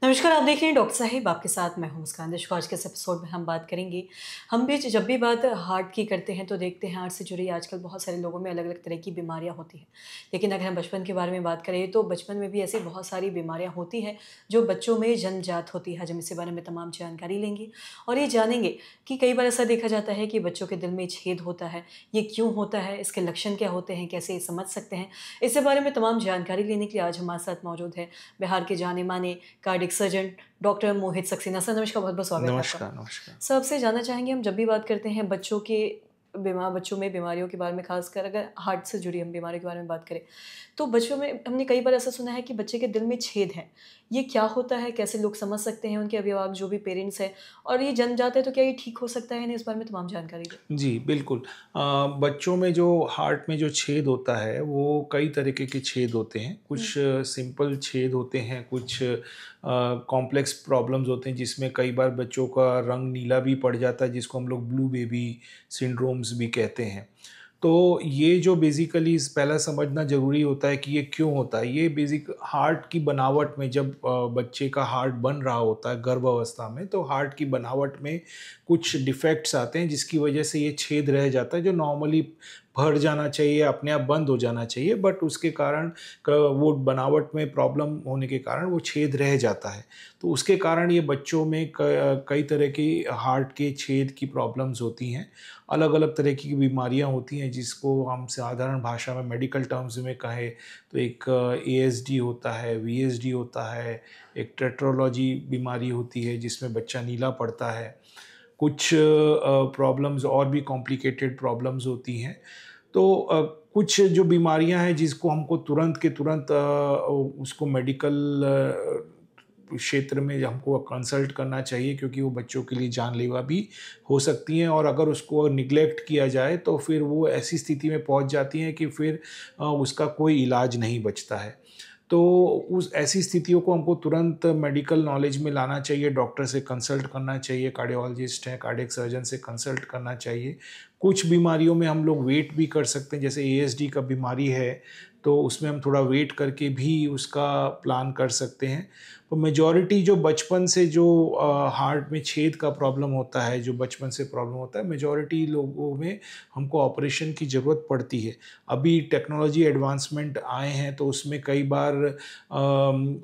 नमस्कार, आप देख रहे हैं डॉक्टर साहिब आपके साथ मैं हूँ मुस्कान। दर्शकों, आज के इस एपिसोड में हम बात करेंगे। हम भी जब भी बात हार्ट की करते हैं तो देखते हैं हार्ट से जुड़ी आजकल बहुत सारे लोगों में अलग-अलग तरह की बीमारियाँ होती हैं। लेकिन अगर हम बचपन के बारे में बात करें तो बचपन में भी ऐसी बहुत सारी बीमारियाँ होती हैं जो बच्चों में जन्मजात होती है। आज हम इसी बारे में तमाम जानकारी लेंगे और ये जानेंगे कि कई बार ऐसा देखा जाता है कि बच्चों के दिल में छेद होता है। ये क्यों होता है? इसके लक्षण क्या होते हैं? कैसे ये समझ सकते हैं? इसी बारे में तमाम जानकारी लेने के लिए आज हमारे साथ मौजूद है बिहार के जाने-माने कार्डियक सर्जन डॉक्टर मोहित सक्सेना सर। नमस्कार, बहुत-बहुत स्वागत है आपका। नमस्कार, नमस्कार। सर, आपसे जानना चाहेंगे, हम जब भी बात करते हैं बच्चों में बीमारियों के बारे में, खासकर अगर हार्ट से जुड़ी हम बीमारियों के बारे में बात करें, तो बच्चों में हमने कई बार ऐसा सुना है कि बच्चे के दिल में छेद हैं। ये क्या होता है? कैसे लोग समझ सकते हैं, उनके अभिभावक जो भी पेरेंट्स हैं, और ये जन्म जाता है तो क्या ये ठीक हो सकता है? इन्हें इस बारे में तमाम जानकारी दें। जी, बिल्कुल। बच्चों में जो हार्ट में जो छेद होता है, वो कई तरीके के छेद होते हैं। हुँ, कुछ सिंपल छेद होते हैं, कुछ कॉम्प्लेक्स प्रॉब्लम्स होते हैं, जिसमें कई बार बच्चों का रंग नीला भी पड़ जाता है, जिसको हम लोग ब्लू बेबी सिंड्रोम्स भी कहते हैं। तो ये जो बेसिकली पहला समझना ज़रूरी होता है कि ये क्यों होता है। ये बेसिक हार्ट की बनावट में जब बच्चे का हार्ट बन रहा होता है गर्भ अवस्था में, तो हार्ट की बनावट में कुछ डिफेक्ट्स आते हैं, जिसकी वजह से ये छेद रह जाता है, जो नॉर्मली भर जाना चाहिए, अपने आप बंद हो जाना चाहिए, बट उसके कारण वो बनावट में प्रॉब्लम होने के कारण वो छेद रह जाता है। तो उसके कारण ये बच्चों में कई तरह की हार्ट के छेद की प्रॉब्लम्स होती हैं। अलग अलग तरह की बीमारियां होती हैं, जिसको हम साधारण भाषा में मेडिकल टर्म्स में कहें तो एक एएसडी होता है, वीएसडी होता है, एक टेट्रोलॉजी बीमारी होती है जिसमें बच्चा नीला पड़ता है। कुछ प्रॉब्लम्स और भी कॉम्प्लिकेटेड प्रॉब्लम्स होती हैं। तो कुछ जो बीमारियां हैं जिसको हमको तुरंत के तुरंत उसको मेडिकल क्षेत्र में हमको कंसल्ट करना चाहिए, क्योंकि वो बच्चों के लिए जानलेवा भी हो सकती हैं, और अगर उसको निग्लेक्ट किया जाए तो फिर वो ऐसी स्थिति में पहुंच जाती हैं कि फिर उसका कोई इलाज नहीं बचता है। तो उस ऐसी स्थितियों को हमको तुरंत मेडिकल नॉलेज में लाना चाहिए, डॉक्टर से कंसल्ट करना चाहिए, कार्डियोलॉजिस्ट हैं, कार्डियक सर्जन से कंसल्ट करना चाहिए। कुछ बीमारियों में हम लोग वेट भी कर सकते हैं, जैसे एएसडी का बीमारी है, तो उसमें हम थोड़ा वेट करके भी उसका प्लान कर सकते हैं। तो मेजॉरिटी जो बचपन से जो हार्ट में छेद का प्रॉब्लम होता है, जो बचपन से प्रॉब्लम होता है, मेजॉरिटी लोगों में हमको ऑपरेशन की ज़रूरत पड़ती है। अभी टेक्नोलॉजी एडवांसमेंट आए हैं, तो उसमें कई बार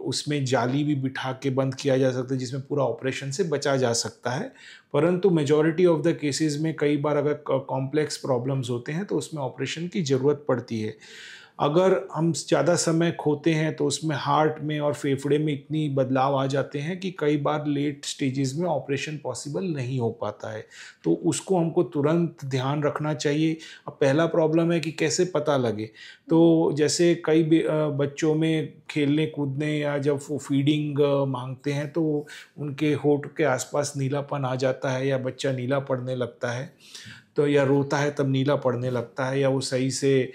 उसमें जाली भी बिठा के बंद किया जा सकता है, जिसमें पूरा ऑपरेशन से बचा जा सकता है। परंतु मेजॉरिटी ऑफ द केसेस में कई बार अगर कॉम्प्लेक्स प्रॉब्लम्स होते हैं तो उसमें ऑपरेशन की ज़रूरत पड़ती है। अगर हम ज़्यादा समय खोते हैं तो उसमें हार्ट में और फेफड़े में इतनी बदलाव आ जाते हैं कि कई बार लेट स्टेजेस में ऑपरेशन पॉसिबल नहीं हो पाता है। तो उसको हमको तुरंत ध्यान रखना चाहिए। अब पहला प्रॉब्लम है कि कैसे पता लगे। तो जैसे बच्चों में खेलने कूदने या जब वो फीडिंग मांगते हैं, तो उनके होंठ के आसपास नीलापन आ जाता है, या बच्चा नीला पड़ने लगता है, तो या रोता है तब नीला पड़ने लगता है, या वो सही से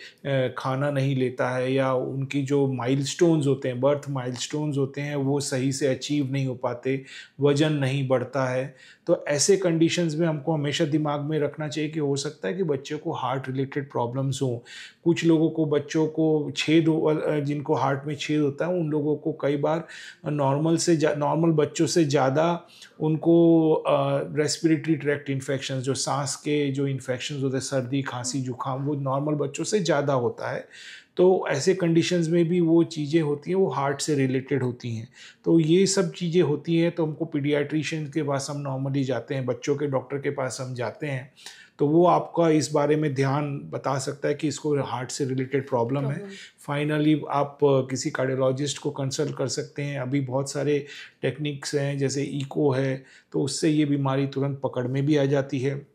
खाना नहीं लेता है, या उनकी जो माइलस्टोन्स होते हैं, बर्थ माइलस्टोन्स होते हैं, वो सही से अचीव नहीं हो पाते, वज़न नहीं बढ़ता है। तो ऐसे कंडीशंस में हमको हमेशा दिमाग में रखना चाहिए कि हो सकता है कि बच्चे को हार्ट रिलेटेड प्रॉब्लम्स हों। कुछ लोगों को, बच्चों को जिनको हार्ट में छेद होता है, उन लोगों को कई बार नॉर्मल बच्चों से ज़्यादा उनको रेस्पिरेटरी ट्रैक्ट इन्फेक्शंस, जो सांस के जो इन्फेक्शंस होते हैं, सर्दी, खांसी, जुकाम, वो नॉर्मल बच्चों से ज़्यादा होता है। तो ऐसे कंडीशंस में भी वो चीज़ें होती हैं, वो हार्ट से रिलेटेड होती हैं। तो ये सब चीज़ें होती हैं, तो हमको पीडियाट्रिशियन के पास हम नॉर्मली जाते हैं, बच्चों के डॉक्टर के पास हम जाते हैं। तो वो आपका इस बारे में ध्यान बता सकता है कि इसको हार्ट से रिलेटेड प्रॉब्लम है। प्रॉब्लम। फाइनली आप किसी कार्डियोलॉजिस्ट को कंसल्ट कर सकते हैं। अभी बहुत सारे टेक्निक्स हैं, जैसे इको है, तो उससे ये बीमारी तुरंत पकड़ में भी आ जाती है।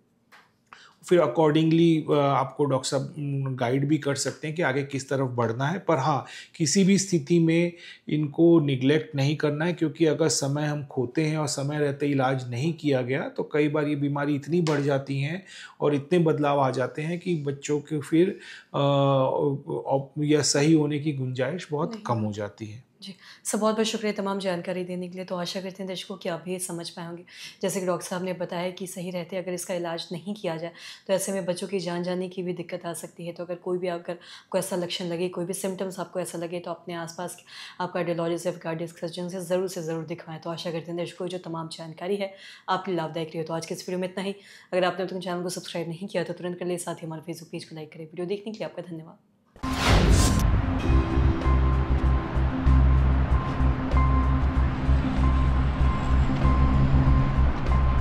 फिर अकॉर्डिंगली आपको डॉक्टर साहब गाइड भी कर सकते हैं कि आगे किस तरफ बढ़ना है। पर हाँ, किसी भी स्थिति में इनको निग्लेक्ट नहीं करना है, क्योंकि अगर समय हम खोते हैं और समय रहते इलाज नहीं किया गया, तो कई बार ये बीमारी इतनी बढ़ जाती हैं और इतने बदलाव आ जाते हैं कि बच्चों के फिर या सही होने की गुंजाइश बहुत नहीं कम हो। हो जाती है। जी, सब बहुत-बहुत शुक्रिया तमाम जानकारी देने के लिए। तो आशा करते हैं दर्शकों कि आप भी समझ पाए होंगे। जैसे कि डॉक्टर साहब ने बताया कि सही रहते अगर इसका इलाज नहीं किया जाए, तो ऐसे में बच्चों की जान जाने की भी दिक्कत आ सकती है। तो अगर कोई भी अगर आपको ऐसा लक्षण लगे, कोई भी सिम्पटम्स आपको ऐसा लगे, तो अपने आस-पास आप कार्डियोलॉजिस्ट या कार्डियक सर्जन से ज़रूर दिखवाएँ। तो आशा करते हैं दर्शकों जो तमाम जानकारी है, आपके लिए लाभदायक रही हो। तो आज के इस वीडियो में इतना ही। अगर आपने अपने चैनल को सब्सक्राइब नहीं किया, तो तुरंत कर लें। साथ ही हमारे फेसबुक पेज को लाइक करें। वीडियो देखने के लिए आपका धन्यवाद।